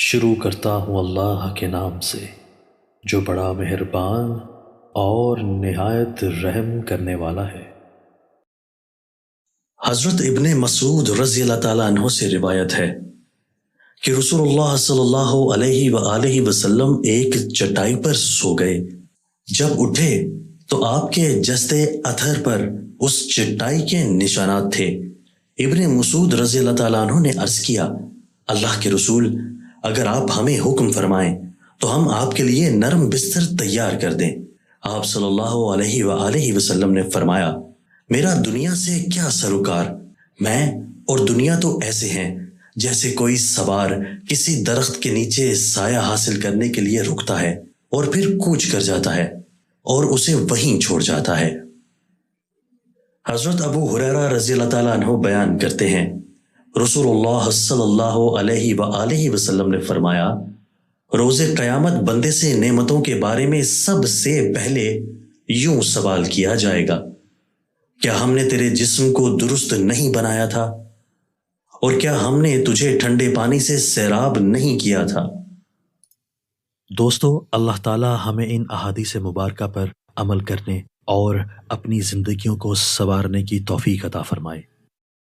شروع کرتا ہوں اللہ کے نام سے جو بڑا مہربان اور نہایت رحم کرنے والا ہے۔ حضرت ابن مسعود رضی اللہ تعالیٰ عنہ سے روایت ہے کہ رسول اللہ صلی اللہ علیہ وآلہ وسلم ایک چٹائی پر سو گئے۔ جب اٹھے تو آپ کے جسد اطہر پر اس چٹائی کے نشانات تھے۔ ابن مسعود رضی اللہ تعالیٰ عنہ نے عرض کیا، اللہ کے رسول، اگر آپ ہمیں حکم فرمائیں تو ہم آپ کے لیے نرم بستر تیار کر دیں۔ آپ صلی اللہ علیہ وآلہ وسلم نے فرمایا، میرا دنیا سے کیا سروکار، میں اور دنیا تو ایسے ہیں جیسے کوئی سوار کسی درخت کے نیچے سایہ حاصل کرنے کے لیے رکتا ہے اور پھر کوچ کر جاتا ہے اور اسے وہیں چھوڑ جاتا ہے۔ حضرت ابو ہریرہ رضی اللہ تعالیٰ عنہ بیان کرتے ہیں، رسول اللہ صلی اللہ علیہ وآلہ وسلم نے فرمایا، روز قیامت بندے سے نعمتوں کے بارے میں سب سے پہلے یوں سوال کیا جائے گا، کیا ہم نے تیرے جسم کو درست نہیں بنایا تھا؟ اور کیا ہم نے تجھے ٹھنڈے پانی سے سیراب نہیں کیا تھا؟ دوستو، اللہ تعالی ہمیں ان احادیث مبارکہ پر عمل کرنے اور اپنی زندگیوں کو سنوارنے کی توفیق عطا فرمائے۔